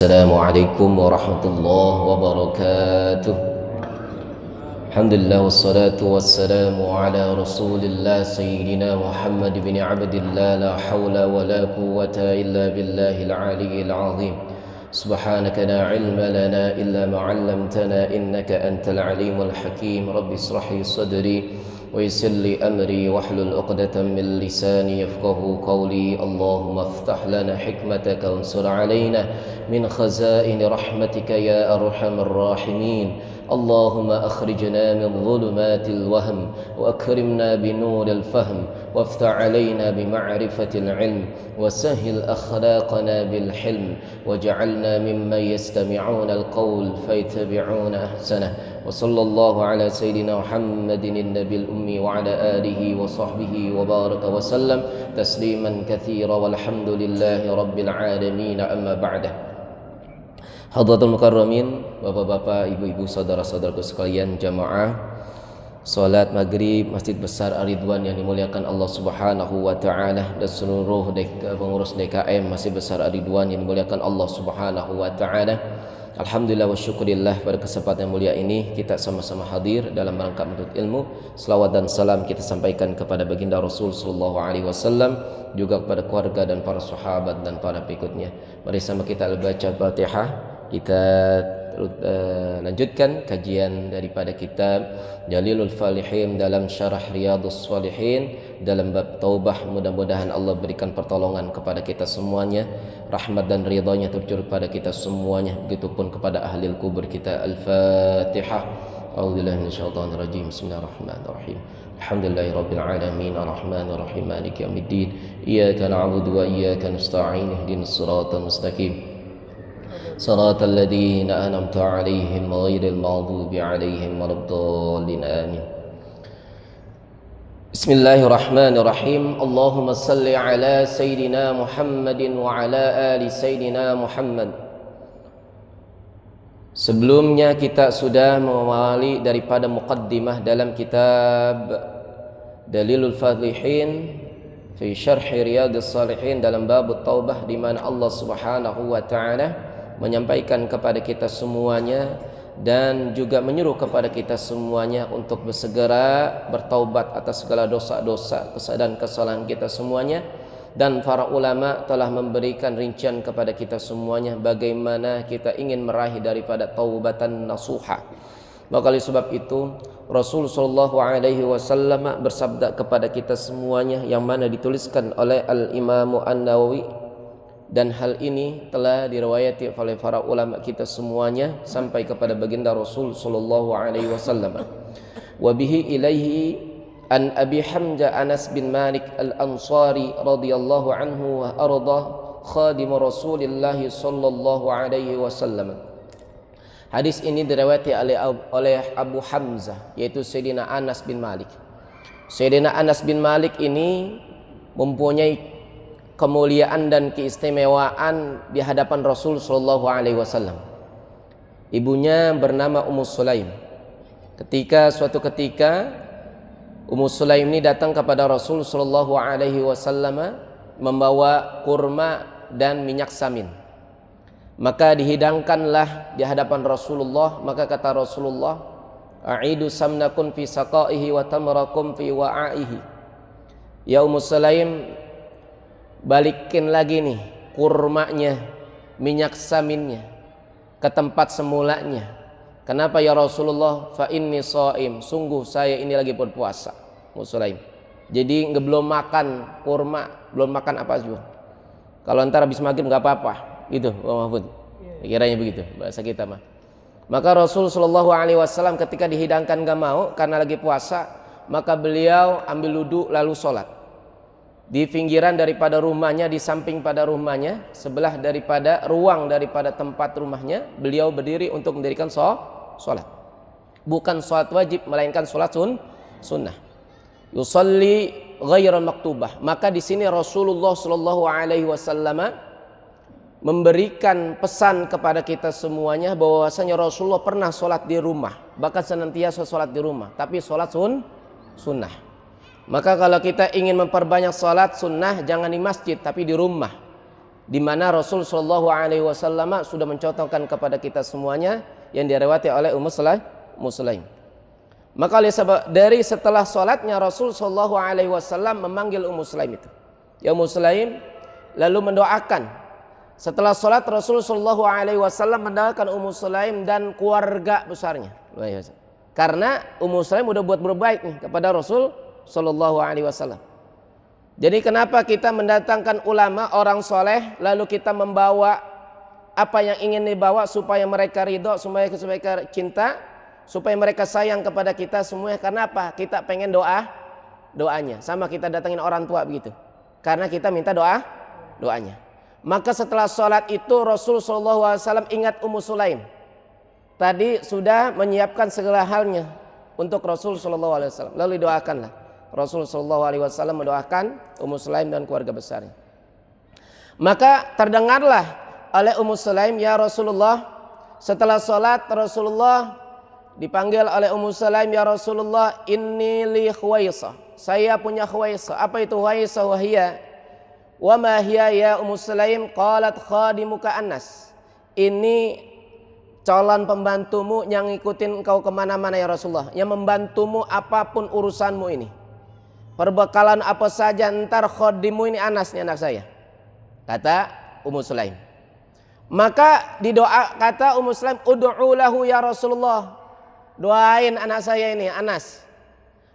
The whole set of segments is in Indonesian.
السلام عليكم ورحمة الله وبركاته. الحمد لله والصلاة والسلام على رسول الله سيدنا محمد بن عبد الله لا حول ولا قوة إلا بالله العلي العظيم. سبحانك لا علم لنا إلا ما علمتنا إنك أنت العليم الحكيم. رب اشرح لي صدري ويسر لي أمري واحلل عقدة من لساني يفقه قولي. اللهم افتح لنا حكمتك وانصر علينا من خزائن رحمتك يا أرحم الراحمين. اللهم أخرجنا من ظلمات الوهم وأكرمنا بنور الفهم وافتح علينا بمعرفة العلم وسهل أخلاقنا بالحلم واجعلنا ممن يستمعون القول فيتبعون أحسنه. وصلى الله على سيدنا محمد النبي الأمي وعلى آله وصحبه وبارك وسلم تسليما كثيرا والحمد لله رب العالمين. أما بعد. Hadratul Mukarramin, bapak-bapak, ibu-ibu, saudara-saudaraku sekalian, jamaah salat maghrib Masjid Besar Ar-Ridwan yang dimuliakan Allah Subhanahu wa taala dan seluruh pengurus DKM Masjid Besar Ar-Ridwan yang dimuliakan Allah Subhanahu wa taala. Alhamdulillah wa syukurillah, pada kesempatan yang mulia ini kita sama-sama hadir dalam rangka menuntut ilmu. Selawat dan salam kita sampaikan kepada baginda Rasul sallallahu alaihi wasallam, juga kepada keluarga dan para sahabat dan para pengikutnya. Mari sama kita baca Fatihah. Kita lanjutkan kajian daripada kitab Jalilul Falihin dalam syarah Riyadhus Shalihin dalam bab taubah. Mudah-mudahan Allah berikan pertolongan kepada kita semuanya, rahmat dan ridhanya tercurah kepada kita semuanya, begitupun kepada ahli kubur kita. Al-Fatihah. A'udzubillahi minasyaitonir rajim. Bismillahirrahmanirrahim. Alhamdulillahirabbil alamin arrahmanir rahim maliki yaumiddin. Iyyaka na'budu wa iyyaka nasta'in ihdinas siratal mustaqim صراط الذين أنعمت عليهم غير المغضوب عليهم ولا الضالين آمين. بسم الله الرحمن الرحيم. اللهم صل على سيدنا محمد وعلى آل سيدنا محمد. Sebelumnya kita sudah mengawali daripada muqaddimah dalam kitab Dalilul Falihin fi syarh Riyadhus Shalihin dalam bab taubah, di mana Allah Subhanahu wa taala menyampaikan kepada kita semuanya dan juga menyuruh kepada kita semuanya untuk bersegera bertaubat atas segala dosa-dosa, kesalahan kesalahan kita semuanya. Dan para ulama telah memberikan rincian kepada kita semuanya bagaimana kita ingin meraih daripada taubatan nasuha. Maka oleh sebab itu Rasul sallallahu alaihi wasallam bersabda kepada kita semuanya, yang mana dituliskan oleh Al-Imam An-Nawawi, dan hal ini telah diriwayati oleh para ulama kita semuanya sampai kepada baginda Rasul sallallahu alaihi wasallam. Wa bihi ilaihi an Abi Hamzah Anas bin Malik Al-Ansari radhiyallahu anhu wa arda khadim Rasulillah sallallahu alaihi wasallam. Hadis ini diriwayati oleh Abu Hamzah, yaitu Sayyidina Anas bin Malik. Sayyidina Anas bin Malik ini mempunyai kemuliaan dan keistimewaan di hadapan Rasul sallallahu alaihi wasallam. Ibunya bernama Ummu Sulaim. Suatu ketika Ummu Sulaim ini datang kepada Rasul sallallahu alaihi wasallam membawa kurma dan minyak samin. Maka dihidangkanlah di hadapan Rasulullah. Maka kata Rasulullah, "A'idu samnakum fi saqaihi wa tamrakum fi wa'aihi." Ya Ummu Sulaim, balikin lagi nih kurmanya, minyak saminnya ke tempat semulanya. Kenapa ya Rasulullah? Fa inni shaim, sungguh saya ini lagi berpuasa. Musulaim. Jadi belum makan kurma, belum makan apa juga. Kalau ntar habis maghrib nggak apa-apa, gitu, Pak Mahfud. Kiranya begitu bahasa kita mah. Maka Rasul sallallahu alaihi wasallam ketika dihidangkan nggak mau karena lagi puasa, maka beliau ambil wudu lalu sholat. Di pinggiran daripada rumahnya, di samping pada rumahnya, sebelah daripada ruang daripada tempat rumahnya, beliau berdiri untuk mendirikan sholat. Bukan sholat wajib, melainkan sholat sunnah. Yusalli ghairan maktubah. Maka di sini Rasulullah sallallahu alaihi wasallam memberikan pesan kepada kita semuanya bahwasanya Rasulullah pernah sholat di rumah, bahkan senantiasa sholat di rumah, tapi sholat sunnah. Maka kalau kita ingin memperbanyak salat sunnah, jangan di masjid tapi di rumah. di mana Rasul Shallallahu Alaihi Wasallam sudah mencontohkan kepada kita semuanya yang diriwayatkan oleh Ummu Sulaim. Maka dari setelah sholatnya Rasul Shallallahu Alaihi Wasallam memanggil Ummu Sulaim itu. Ya Ummu Sulaim, lalu mendoakan. Setelah sholat Rasul Shallallahu Alaihi Wasallam mendoakan Ummu Sulaim dan keluarga besarnya. Karena Ummu Sulaim udah buat berbaik nih kepada Rasul Shallallahu Alaihi Wasallam. Jadi kenapa kita mendatangkan ulama orang soleh lalu kita membawa apa yang ingin dibawa supaya mereka ridho, supaya mereka cinta, supaya mereka sayang kepada kita semuanya. Karena apa? Kita pengen doanya. Sama kita datangin orang tua begitu. Karena kita minta doanya. Maka setelah sholat itu Rasul Shallallahu Alaihi Wasallam ingat Ummu Sulaim. Tadi sudah menyiapkan segala halnya untuk Rasul Shallallahu Alaihi Wasallam. Lalu didoakanlah. Rasul Shallallahu Alaihi Wasallam mendoakan Ummu Sulaim dan keluarga besarnya. Maka terdengarlah oleh Ummu Sulaim, ya Rasulullah, setelah sholat Rasulullah dipanggil oleh Ummu Sulaim, ya Rasulullah, inni li Khuwaisah. Saya punya Khuwaisah. Apa itu Khuwaisah? Wahia. Wa ma hiya ya Ummu Sulaim? Qalat khadimuka Anas. Ini calon pembantumu yang ngikutin engkau kemana-mana ya Rasulullah, yang membantumu apapun urusanmu ini. Perbekalan apa saja ntar khadimu ini Anas nih anak saya. Kata Ummu Sulaim. Maka kata Ummu Sulaim, ud'u lahu ya Rasulullah. Doain anak saya ini Anas.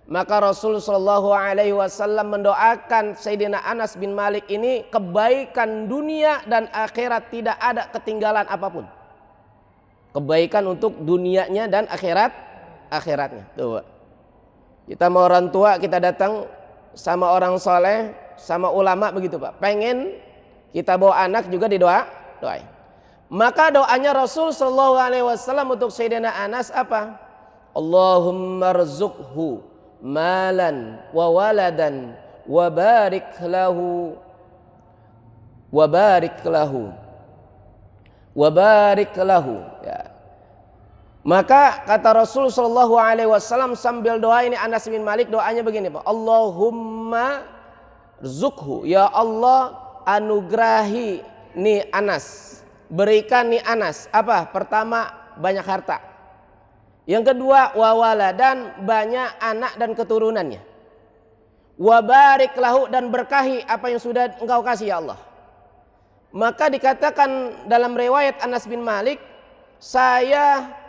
Maka Rasul Shallallahu Alaihi Wasallam mendoakan Sayyidina Anas bin Malik ini kebaikan dunia dan akhirat, tidak ada ketinggalan apapun. Kebaikan untuk dunianya dan akhiratnya. Tuh, kita mau orang tua, kita datang sama orang soleh, sama ulama begitu Pak. Pengen kita bawa anak juga doain. Maka doanya Rasul Shallallahu Alaihi Wasallam untuk Sayyidina Anas apa? Allahumma rzuqhu malan wa waladan wa barik lahu ya. Maka kata Rasul Shallallahu Alaihi Wasallam sambil doa ini Anas bin Malik, doanya begini Pak, Allahumma rzuqhu, ya Allah anugerahi nih Anas, berikan nih Anas apa? Pertama banyak harta. Yang kedua wawaladan, banyak anak dan keturunannya. Wabarik lahu, dan berkahi apa yang sudah engkau kasih ya Allah. Maka dikatakan dalam riwayat Anas bin Malik,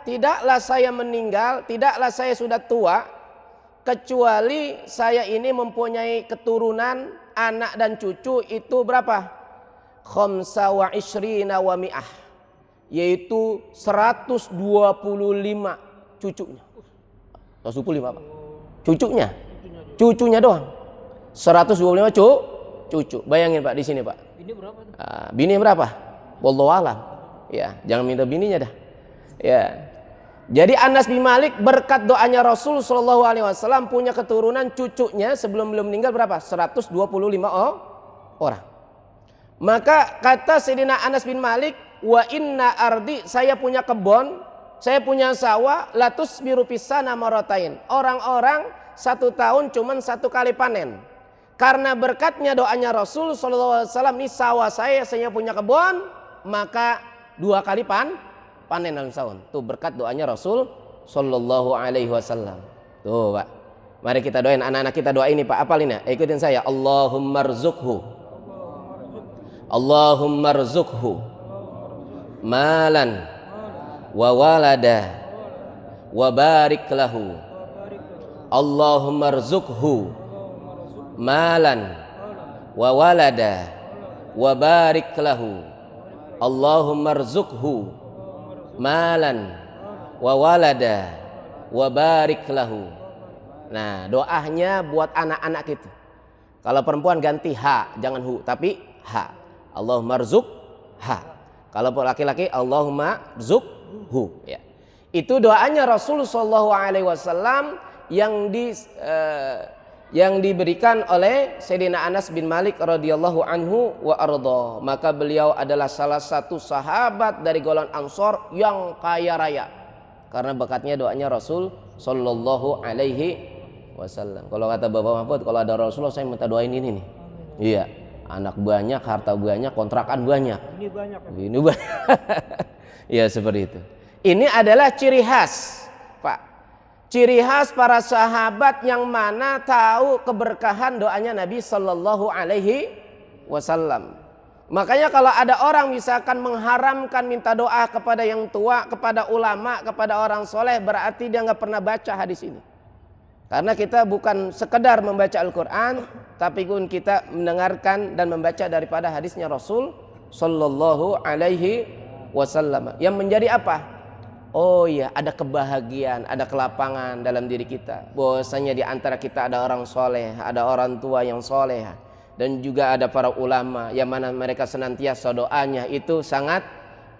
tidaklah saya meninggal, tidaklah saya sudah tua, kecuali saya ini mempunyai keturunan anak dan cucu itu berapa? Khamsa wa ishrina wa mi'ah, yaitu 125 cucunya. 125 Pak. Cucunya doang. 125 cucu. Bayangin Pak di sini Pak. Bini berapa? Bini berapa? Wallahu alam. Ya, jangan minta bininya dah. Ya. Jadi Anas bin Malik berkat doanya Rasul Shallallahu Alaihi Wasallam punya keturunan cucunya sebelum belum meninggal berapa? 125 orang. Maka kata Sayyidina Anas bin Malik, wa inna ardi, saya punya kebun, saya punya sawah, latus biru pisana marotain. Orang-orang 1 tahun cuman 1 kali panen. Karena berkatnya doanya Rasul Shallallahu Alaihi Wasallam, ini sawah saya punya kebun, maka 2 kali panen dalam setahun. Tuh berkat doanya Rasul Shallallahu Alaihi Wasallam. Tuh Pak, mari kita doain anak-anak kita, doa ini Pak, apalin ya, ikutin saya. Allahumma rzuqhu malan wa walada wa barik lahu. Allahumma rzuqhu malan wa walada wa barik lahu. Allahumma rzuqhu malan wa walada wa barik lahu. Nah, doanya buat anak-anak itu. Kalau perempuan ganti ha, jangan hu, tapi ha. Allahumma rzuqha. Kalau laki-laki Allahumma rzuqhu ya. Itu doanya Rasul sallallahu alaihi wasallam yang diberikan oleh Sayyidina Anas bin Malik radhiyallahu anhu wa arda. Maka beliau adalah salah satu sahabat dari golongan Ansor yang kaya raya karena berkatnya doanya Rasul sallallahu alaihi wasallam. Kalau kata Bapak Mahfud, kalau ada Rasulullah saya minta doain ini nih. Iya. anak banyak, harta banyak, kontrakan banyak. Ini banyak. Ini banyak. Ya seperti itu. Ini adalah ciri khas, Pak. Ciri khas para sahabat yang mana tahu keberkahan doanya Nabi Sallallahu Alaihi Wasallam. Makanya kalau ada orang misalkan mengharamkan minta doa kepada yang tua, kepada ulama, kepada orang soleh, berarti dia nggak pernah baca hadis ini. Karena kita bukan sekedar membaca Al-Quran, tapi pun kita mendengarkan dan membaca daripada hadisnya Rasul Sallallahu Alaihi Wasallam. Yang menjadi apa? Oh iya, ada kebahagiaan, ada kelapangan dalam diri kita. Bahwasanya di antara kita ada orang soleh, ada orang tua yang soleh, dan juga ada para ulama yang mana mereka senantiasa doanya itu sangat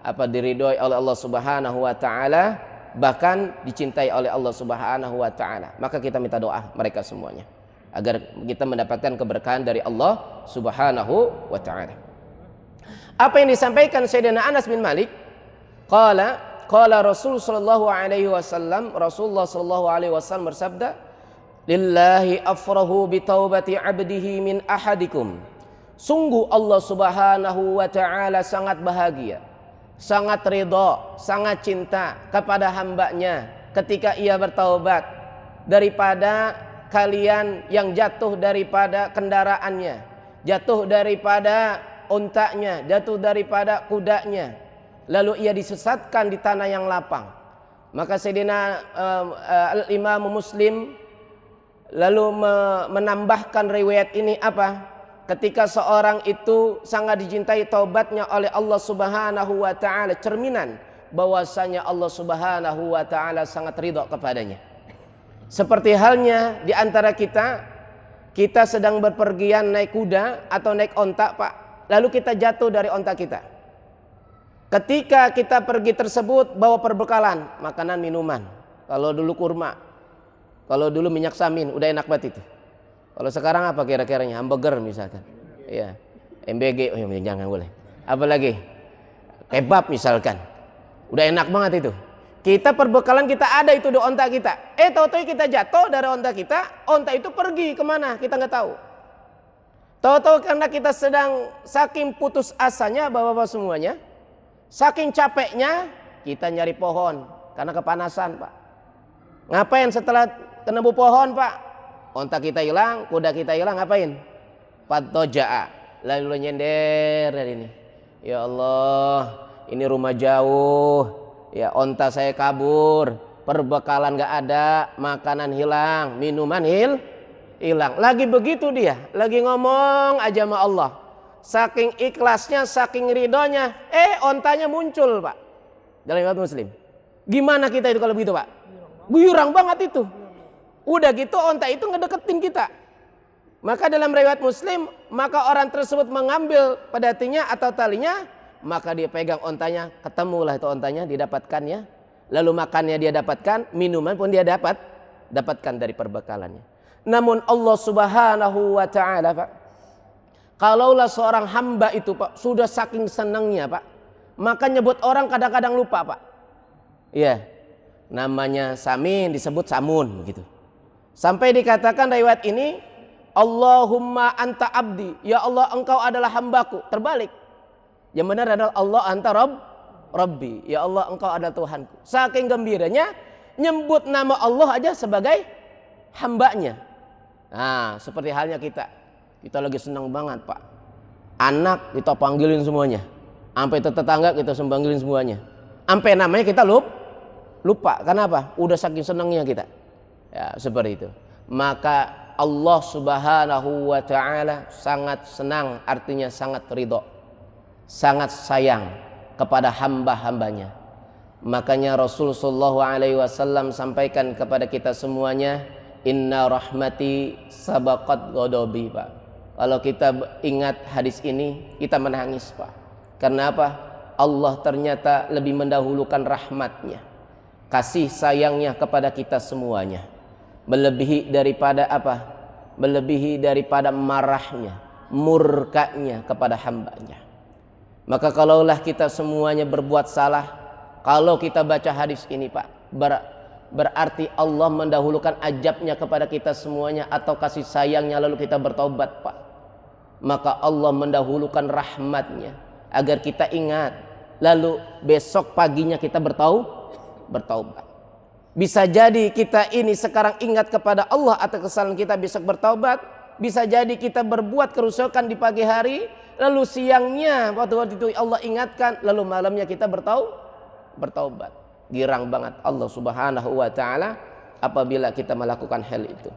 diridhoi oleh Allah Subhanahu wa taala, bahkan dicintai oleh Allah Subhanahu wa taala. Maka kita minta doa mereka semuanya agar kita mendapatkan keberkahan dari Allah Subhanahu wa taala. Apa yang disampaikan Sayyidina Anas bin Malik, qala Rasul sallallahu alaihi wasallam, Rasulullah sallallahu alaihi wasallam bersabda, lillahi afrahu bi taubati 'abdihi min ahadikum. Sungguh Allah Subhanahu wa taala sangat bahagia, sangat ridha, sangat cinta kepada hambanya ketika ia bertaubat daripada kalian yang jatuh daripada kendaraannya, jatuh daripada untanya, jatuh daripada kudanya, lalu ia disesatkan di tanah yang lapang. Maka Sayyidina Al-Imam Muslim lalu menambahkan riwayat ini apa? Ketika seorang itu sangat dicintai taubatnya oleh Allah Subhanahu wa taala, cerminan bahwasanya Allah Subhanahu wa taala sangat ridha kepadanya. Seperti halnya di antara kita sedang berpergian naik kuda atau naik onta, Pak. Lalu kita jatuh dari onta kita. Ketika kita pergi tersebut bawa perbekalan, makanan, minuman. Kalau dulu kurma, kalau dulu minyak samin, udah enak banget itu. Kalau sekarang apa kira-kiranya? Hamburger misalkan. Ya. MBG, oh jangan boleh. Apalagi kebab misalkan. Udah enak banget itu. Kita perbekalan kita ada itu di onta kita. Tahu-tahu kita jatuh dari onta kita, onta itu pergi kemana? Kita nggak tahu. Tahu-tahu karena kita sedang saking putus asanya, bapak-bapak semuanya, saking capeknya, kita nyari pohon karena kepanasan, Pak. Ngapain setelah ketemu pohon, Pak? Onta kita hilang, kuda kita hilang, ngapain? Fatoja'a, lalu nyender dari ini. Ya Allah, ini rumah jauh, ya onta saya kabur, perbekalan gak ada, makanan hilang, minuman hilang. Lagi begitu dia, lagi ngomong aja sama Allah. Saking ikhlasnya, saking ridhonya, ontanya muncul, Pak. Dalam riwayat Muslim. Gimana kita itu kalau begitu, Pak? Guyurang banget itu. Udah gitu onta itu ngedeketin kita. Maka dalam riwayat Muslim, maka orang tersebut mengambil pedatinya atau talinya, maka dia pegang ontanya, ketemulah itu ontanya, didapatkannya. Lalu makannya dia dapatkan, minuman pun dia dapatkan dari perbekalannya. Namun Allah Subhanahu wa taala, Pak, kalaulah seorang hamba itu, Pak, sudah saking senangnya, Pak, maka nyebut orang kadang-kadang lupa, Pak. Iya. Namanya samin disebut samun begitu. Sampai dikatakan riwayat ini, Allahumma anta abdi, ya Allah engkau adalah hambaku. Terbalik. Yang benar adalah Allah anta rabbi, ya Allah engkau adalah Tuhanku. Saking gembiranya nyebut nama Allah aja sebagai hambanya. Nah, seperti halnya kita lagi senang banget, Pak. Anak kita panggilin semuanya, sampai tetangga kita panggilin semuanya, sampai namanya kita lupa. Kenapa? Udah saking senangnya kita. Ya, seperti itu. Maka Allah Subhanahu wa taala sangat senang, artinya sangat ridho, sangat sayang kepada hamba-hambanya. Makanya Rasul sallallahu alaihi wasallam sampaikan kepada kita semuanya, inna rahmati sabaqat ghadabi, Pak. Kalau kita ingat hadis ini, kita menangis, Pak. Karena apa? Allah ternyata lebih mendahulukan rahmatnya, kasih sayangnya kepada kita semuanya, melebihi daripada apa? Melebihi daripada marahnya, murkanya kepada hambanya. Maka kalaulah kita semuanya berbuat salah, kalau kita baca hadis ini, Pak, berarti Allah mendahulukan ajabnya kepada kita semuanya atau kasih sayangnya, lalu kita bertobat, Pak. maka Allah mendahulukan rahmatnya agar kita ingat, lalu besok paginya kita bertaubat. Bisa jadi kita ini sekarang ingat kepada Allah atas kesalahan kita, besok bertaubat. Bisa jadi kita berbuat kerusakan di pagi hari, lalu siangnya waktu itu Allah ingatkan, lalu malamnya kita bertaubat. Girang banget Allah Subhanahu wa taala apabila kita melakukan hal itu.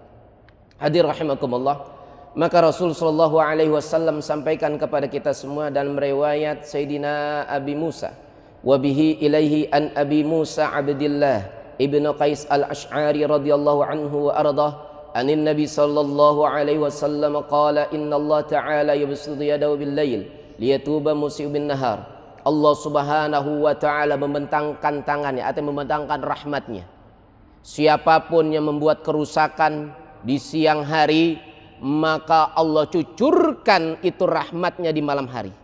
Hadir rahimakumullah. Maka Rasul sallallahu alaihi wasallam sampaikan kepada kita semua dalam riwayat Sayyidina Abi Musa, wa bihi ilaihi an Abi Musa Abdillah ibnu Qais al-Ash'ari radhiyallahu anhu wa ardah anin Nabi sallallahu alaihi wasallam qala inna Allah ta'ala yabsutu yadahu bil lail liyatuba musii'u bin nahar. Allah Subhanahu wa taala membentangkan tangannya atau membentangkan rahmatnya. Siapapun yang membuat kerusakan di siang hari, maka Allah cucurkan itu rahmatnya di malam hari.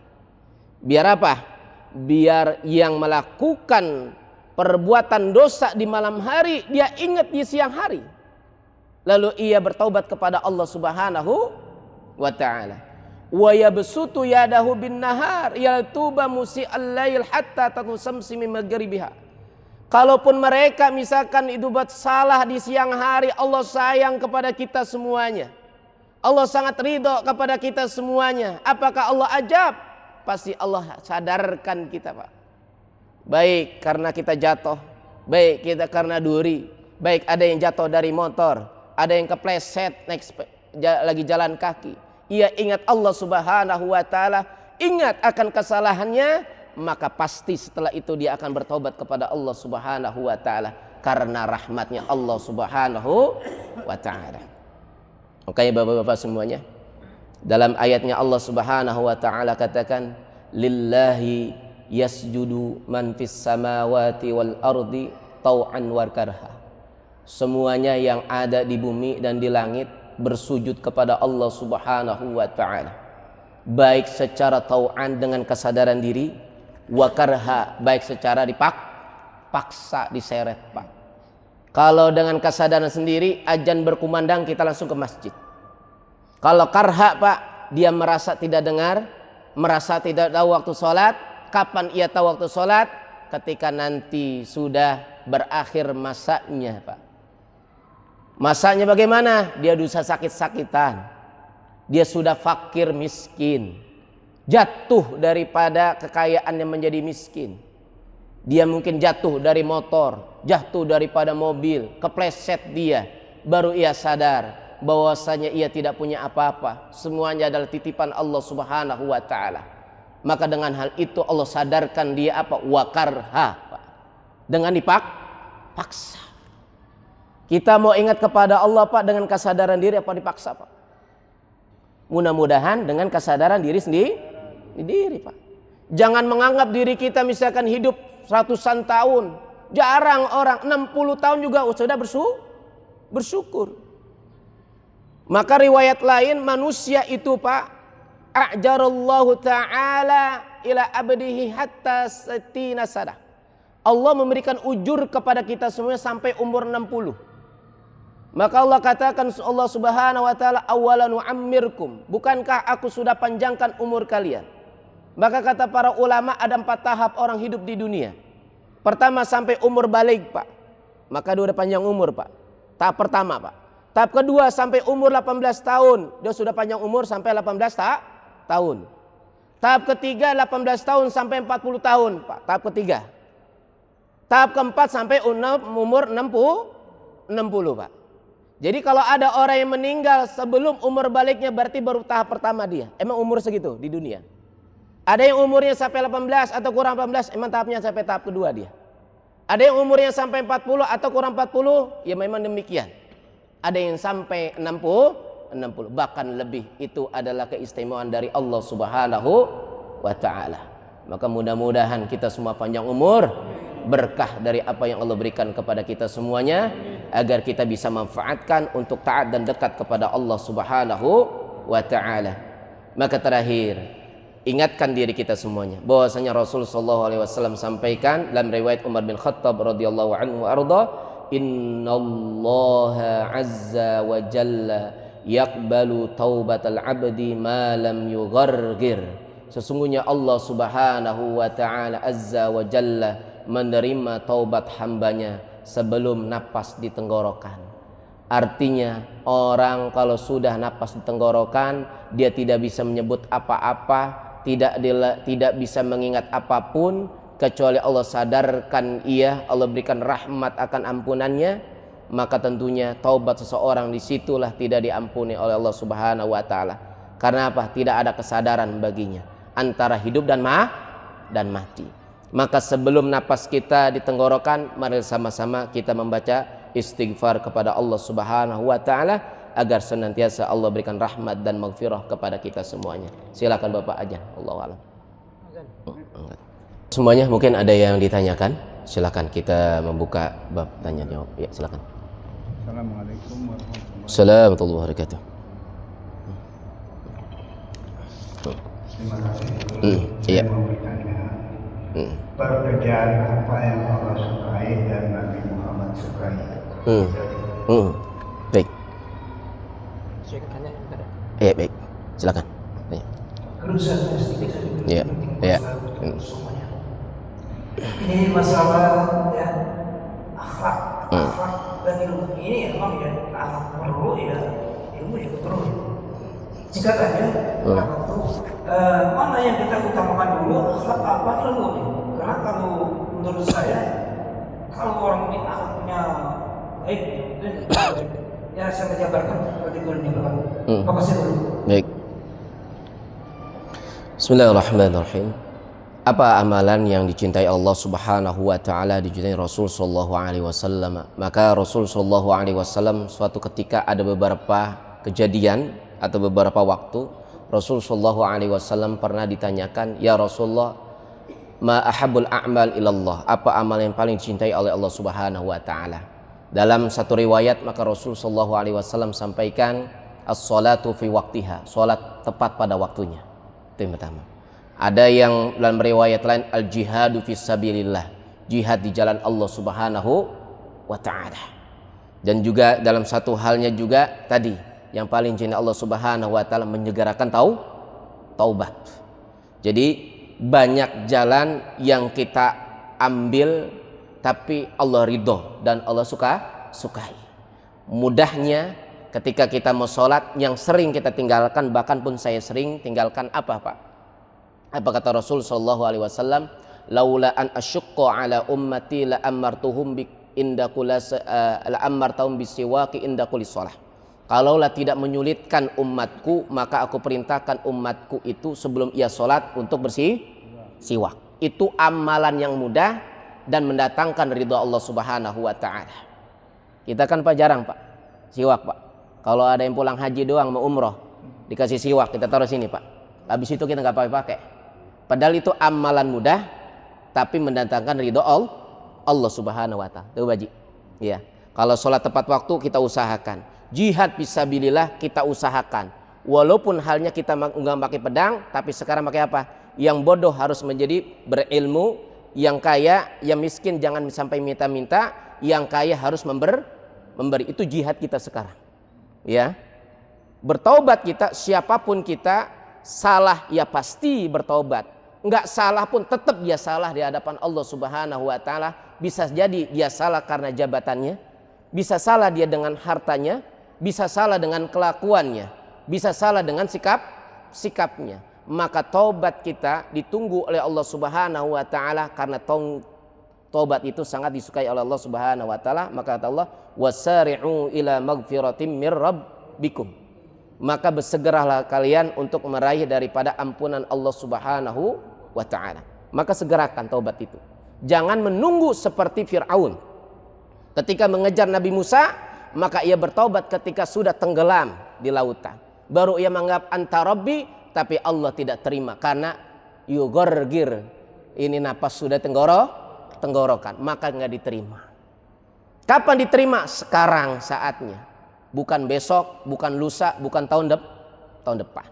Biar apa? Biar yang melakukan perbuatan dosa di malam hari dia ingat di siang hari, lalu ia bertaubat kepada Allah Subhanahu wa taala. Wa yabsutu yadahu bin nahar yatuba musi'al lail hatta tatusamsi min maghribiha. Kalaupun mereka misalkan itu buat salah di siang hari, Allah sayang kepada kita semuanya. Allah sangat ridho kepada kita semuanya. Apakah Allah ajab? Pasti Allah sadarkan kita, Pak. Baik karena kita jatuh, baik kita karena duri, baik ada yang jatuh dari motor, ada yang kepleset lagi jalan kaki. Ia ingat Allah Subhanahu wa taala, ingat akan kesalahannya, maka pasti setelah itu dia akan bertobat kepada Allah Subhanahu wa taala karena rahmatnya Allah Subhanahu wa taala. Makanya bapak-bapak semuanya, dalam ayatnya Allah Subhanahu wa taala katakan, lillahi yasjudu man fis samawati wal ardi tau'an wa karha. Semuanya yang ada di bumi dan di langit bersujud kepada Allah Subhanahu wa taala, baik secara tau'an dengan kesadaran diri, wa karha baik secara dipaksa, diseret, Pak. Kalau dengan kesadaran sendiri, azan berkumandang kita langsung ke masjid. Kalau karha, Pak, dia merasa tidak dengar, merasa tidak tahu waktu sholat. Kapan ia tahu waktu sholat? Ketika nanti sudah berakhir masanya, Pak. Masanya bagaimana? Dia dosa sakit-sakitan, dia sudah fakir miskin, jatuh daripada kekayaannya menjadi miskin. Dia mungkin jatuh dari motor, jatuh daripada mobil, kepleset dia. Baru ia sadar bahwasanya ia tidak punya apa-apa, semuanya adalah titipan Allah Subhanahu wa taala. Maka dengan hal itu Allah sadarkan dia apa? Wakarha, Pak. Dengan dipaksa. Kita mau ingat kepada Allah, Pak, dengan kesadaran diri apa dipaksa, Pak? Mudah-mudahan dengan kesadaran diri sendiri, Pak. Jangan menganggap diri kita misalkan hidup ratusan tahun. Jarang orang 60 tahun juga sudah bersyukur. Maka riwayat lain, manusia itu, Pak, a'jarallahu ta'ala ila abdihi hatta satina sana. Allah memberikan ujur kepada kita semua sampai umur 60. Maka Allah katakan, Allah Subhanahu wa taala, awalan nu'ammirkum, bukankah aku sudah panjangkan umur kalian? Maka kata para ulama ada 4 tahap orang hidup di dunia. Pertama sampai umur balik, Pak. Maka dia udah panjang umur, Pak. Tahap pertama, Pak. Tahap kedua sampai umur 18 tahun. Dia sudah panjang umur sampai 18 tahun. Tahap ketiga 18 tahun sampai 40 tahun, Pak. Tahap ketiga. Tahap keempat sampai umur 60, Pak. Jadi kalau ada orang yang meninggal sebelum umur baliknya, berarti baru tahap pertama dia. Emang umur segitu di dunia. Ada yang umurnya sampai 18 atau kurang 18, emang tahapnya sampai tahap kedua dia. Ada yang umurnya sampai 40 atau kurang 40, ya memang demikian. Ada yang sampai 60, bahkan lebih. Itu adalah keistimewaan dari Allah Subhanahu wa taala. Maka mudah-mudahan kita semua panjang umur, berkah dari apa yang Allah berikan kepada kita semuanya, agar kita bisa manfaatkan untuk taat dan dekat kepada Allah Subhanahu wa taala. Maka terakhir, ingatkan diri kita semuanya bahwasanya Rasul sallallahu alaihi wasallam sampaikan dalam riwayat Umar bin Khattab radhiyallahu anhu arda, innallaha azza wa jalla yaqbalu taubatal abdi ma lam yughargir. Sesungguhnya Allah Subhanahu wa taala azza wa jalla menerima taubat hambanya sebelum napas di tenggorokan. Artinya orang kalau sudah napas di tenggorokan, dia tidak bisa menyebut apa-apa, tidak bisa mengingat apapun kecuali Allah sadarkan ia, Allah berikan rahmat akan ampunannya, maka tentunya taubat seseorang disitulah tidak diampuni oleh Allah Subhanahu wa taala. Karena apa? Tidak ada kesadaran baginya antara hidup dan mati. Maka sebelum napas kita di tenggorokan, mari sama-sama kita membaca istighfar kepada Allah Subhanahu wa taala agar senantiasa Allah berikan rahmat dan maghfirah kepada kita semuanya. Silakan Bapak aja. Allahu a'lam. Semuanya mungkin ada yang ditanyakan. Silakan kita membuka bab tanya jawab. Ya, silakan. Assalamualaikum warahmatullahi wabarakatuh. Terima kasih. Iya. Saya mau bertanya, pekerjaan apa yang Allah sukai dan Nabi Muhammad sukai? Baik. Iya, baik. Silakan. Tanya. Kerusakan sedikit. Iya. Iya. Ini masalah ya akhlak dan ilmu ini emang ya akhlak perlu ya ilmu ya perlu. Jika tanya mana yang kita utamakan dulu, akhlak apa ilmu nih? Karena kalau menurut saya kalau orang ini akhlaknya baik ya saya menjabarkan seperti ini Bapak. Bapak saya dulu. Baik. Bismillahirrahmanirrahim. Apa amalan yang dicintai Allah Subhanahu wa taala, dicintai Rasul sallallahu alaihi wasallam? Maka Rasul sallallahu alaihi wasallam suatu ketika ada beberapa kejadian atau beberapa waktu Rasul sallallahu alaihi wasallam pernah ditanyakan, "Ya Rasulullah, ma ahabbul a'mal ilallah?" Apa amal yang paling dicintai oleh Allah Subhanahu wa taala? Dalam satu riwayat maka Rasul sallallahu alaihi wasallam sampaikan as-salatu fi waqtiha, salat tepat pada waktunya. Itu yang pertama. Ada yang dalam riwayat lain al-jihadu fisabilillah, jihad di jalan Allah Subhanahu wa taala. Dan juga dalam satu halnya juga tadi yang paling cinta Allah Subhanahu wa taala menyegerakan taubat. Jadi banyak jalan yang kita ambil tapi Allah ridho dan Allah sukai. Mudahnya ketika kita mau sholat yang sering kita tinggalkan, bahkan pun saya sering tinggalkan apa Pak? Apa kata Rasul sallallahu alaihi wasallam? Laula an asyqa ala ummati la amartuhum bi inda bisiwaki inda kulli shalah. Kalaulah tidak menyulitkan umatku, maka aku perintahkan umatku itu sebelum ia sholat untuk siwak. Itu amalan yang mudah dan mendatangkan ridha Allah Subhanahu wa taala. Kita kan Pak jarang Pak siwak Pak. Kalau ada yang pulang haji doang mau umroh dikasih siwak, kita taruh sini Pak. Habis itu kita nggak pakai. Padahal itu amalan mudah tapi mendatangkan ridho Allah Subhanahu wa taala. Tuh Baji. Ya. Kalau sholat tepat waktu kita usahakan. Jihad fisabilillah kita usahakan. Walaupun halnya kita nggak pakai pedang, tapi sekarang pakai apa? Yang bodoh harus menjadi berilmu, yang kaya, yang miskin jangan sampai minta-minta, yang kaya harus memberi. Itu jihad kita sekarang. Ya. Bertaubat kita, siapapun kita, salah ya pasti bertaubat. Enggak salah pun tetap dia salah di hadapan Allah Subhanahu wa taala. Bisa jadi dia salah karena jabatannya, bisa salah dia dengan hartanya, bisa salah dengan kelakuannya, bisa salah dengan sikapnya. Maka taubat kita ditunggu oleh Allah Subhanahu wa taala karena taubat itu sangat disukai oleh Allah Subhanahu wa taala. Maka kata Allah, "Wasari'u ila magfiratim mir rabbikum." Maka bersegeralah kalian untuk meraih daripada ampunan Allah Subhanahu wa ta'ala. Maka segerakan taubat itu. Jangan menunggu seperti Fir'aun. Ketika mengejar Nabi Musa, maka ia bertaubat ketika sudah tenggelam di lautan. Baru ia menganggap anta rabbi, tapi Allah tidak terima karena yughargir. Ini napas sudah tenggorokan, maka enggak diterima. Kapan diterima? Sekarang saatnya. Bukan besok, bukan lusa, bukan tahun depan.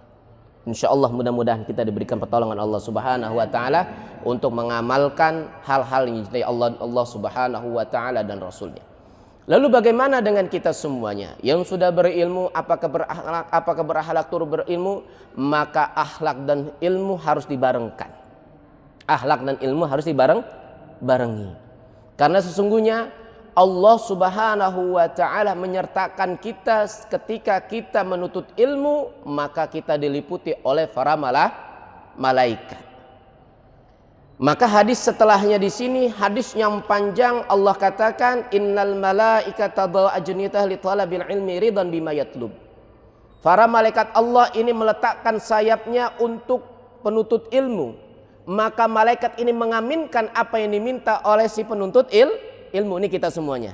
Insya Allah mudah-mudahan kita diberikan pertolongan Allah Subhanahu wa taala untuk mengamalkan hal-hal yang dicintai Allah Subhanahu wa taala dan Rasulnya. Lalu bagaimana dengan kita semuanya yang sudah berilmu? Apakah berakhlak turut berilmu? Maka akhlak dan ilmu harus dibarengkan. Akhlak dan ilmu harus barengi. Karena sesungguhnya Allah Subhanahu wa taala menyertakan kita ketika kita menuntut ilmu, maka kita diliputi oleh para malaikat. Maka hadis setelahnya di sini, hadis yang panjang, Allah katakan innal malaikata tadau ajnitah li talabil ilmi ridan bima yatlub. Para malaikat Allah ini meletakkan sayapnya untuk penuntut ilmu. Maka malaikat ini mengaminkan apa yang diminta oleh si penuntut ilmu, ini kita semuanya.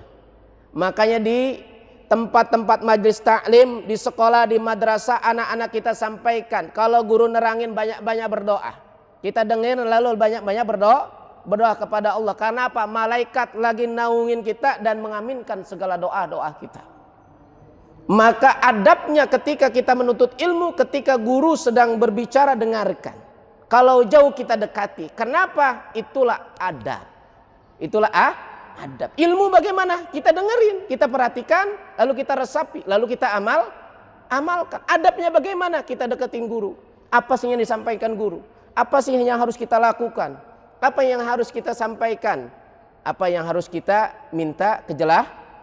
Makanya di tempat-tempat majelis taklim, di sekolah, di madrasah, anak-anak kita sampaikan, kalau guru nerangin banyak-banyak berdoa. Kita dengerin lalu banyak-banyak berdoa kepada Allah. Karena apa? Malaikat lagi naungin kita dan mengaminkan segala doa-doa kita. Maka adabnya ketika kita menuntut ilmu, ketika guru sedang berbicara, dengarkan. Kalau jauh kita dekati. Kenapa? Itulah adab. Itulah adab. Ilmu bagaimana? Kita dengerin, kita perhatikan, lalu kita resapi, lalu kita amalkan. Adabnya bagaimana? Kita deketin guru. Apa sih yang disampaikan guru? Apa sih yang harus kita lakukan? Apa yang harus kita sampaikan? Apa yang harus kita minta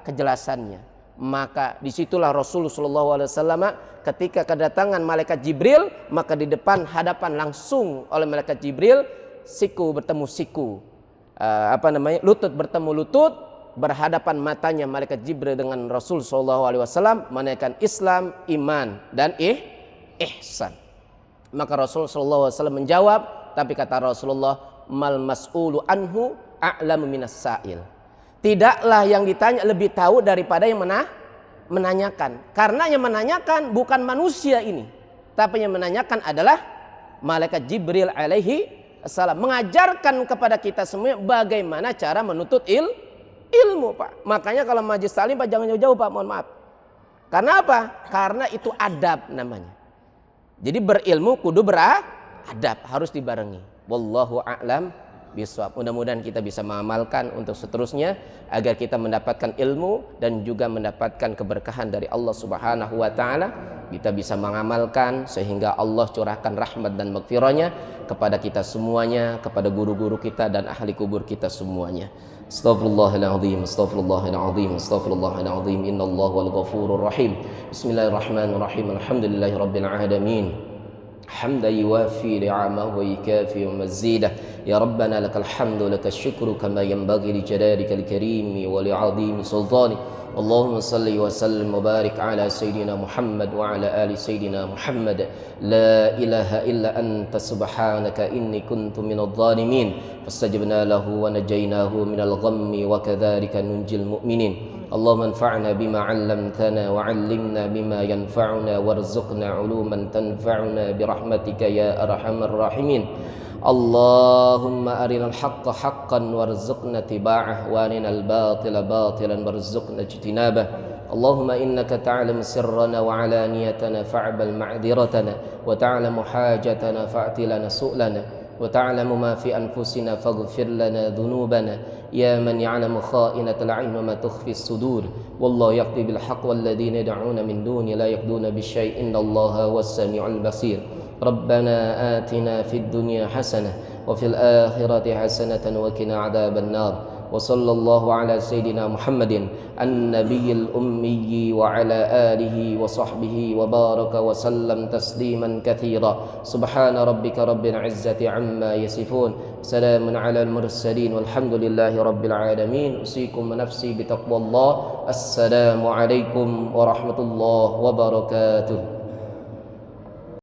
kejelasannya? Maka disitulah Rasulullah SAW ketika kedatangan malaikat Jibril, maka di depan hadapan langsung oleh malaikat Jibril, siku bertemu siku, lutut bertemu lutut, berhadapan matanya malaikat Jibril dengan Rasul SAW menanyakan Islam, iman, dan ihsan. Maka Rasul SAW menjawab, tapi kata Rasulullah, mal mas'ulu anhu a'lamu minas sa'il. Tidaklah yang ditanya lebih tahu daripada yang menanyakan. Karena yang menanyakan bukan manusia ini, tapi yang menanyakan adalah malaikat Jibril alaihi salam, mengajarkan kepada kita semua bagaimana cara menuntut ilmu, Pak. Makanya kalau majelis taklim, Pak, jangan jauh-jauh, Pak, mohon maaf. Karena apa? Karena itu adab namanya. Jadi berilmu kudu beradab, harus dibarengi. Wallahu a'lam bishawab. Mudah-mudahan kita bisa mengamalkan untuk seterusnya agar kita mendapatkan ilmu dan juga mendapatkan keberkahan dari Allah Subhanahu wa taala. Kita bisa mengamalkan sehingga Allah curahkan rahmat dan maghfirahnya kepada kita semuanya, kepada guru-guru kita dan ahli kubur kita semuanya. Astaghfirullahaladzim, astaghfirullahaladzim, astaghfirullahaladzim. Innallaha wal ghafurur rahim. Bismillahirrahmanirrahim. Alhamdulillahi rabbil alamin. حمدا يوافي نعمه ويكافئ مزيده يا ربنا لك الحمد لك الشكر كما ينبغي لجلالك الكريم ولعظيم سلطانك اللهم صل وسلم وبارك على سيدنا محمد وعلى آل سيدنا محمد لا إله إلا أنت سبحانك إني كنت من الظالمين فاستجبنا له ونجيناه من الغم وكذلك ننجي المؤمنين اللهم انفعنا بما علمتنا وعلمنا بما ينفعنا وارزقنا علوما تنفعنا برحمتك يا أرحم الراحمين اللهم أرنا الحق حقا وارزقنا اتباعه وأرنا الباطل باطلا وارزقنا اجتنابه اللهم إنك تعلم سرنا وعلانيتنا فاعبل معذرتنا وتعلم حاجتنا فأت لنا سؤلنا وتعلم ما في أنفسنا فاغفر لنا ذنوبنا يا من يعلم خائنة العين وما تخفي الصدور والله يقضي بالحق والذين يدعون من دونه لا يقضون بالشيء إن الله هو السميع البصير ربنا آتنا في الدنيا حسنة وفي الآخرة حسنة وقنا عذاب النار وصلى الله على سيدنا محمد النبي الأمي وعلى آله وصحبه وبارك وسلم تسليما كثيرا سبحان ربك رب العزة عما يصفون سلام على المرسلين والحمد لله رب العالمين أوصيكم ونفسي بتقوى الله السلام عليكم ورحمة الله وبركاته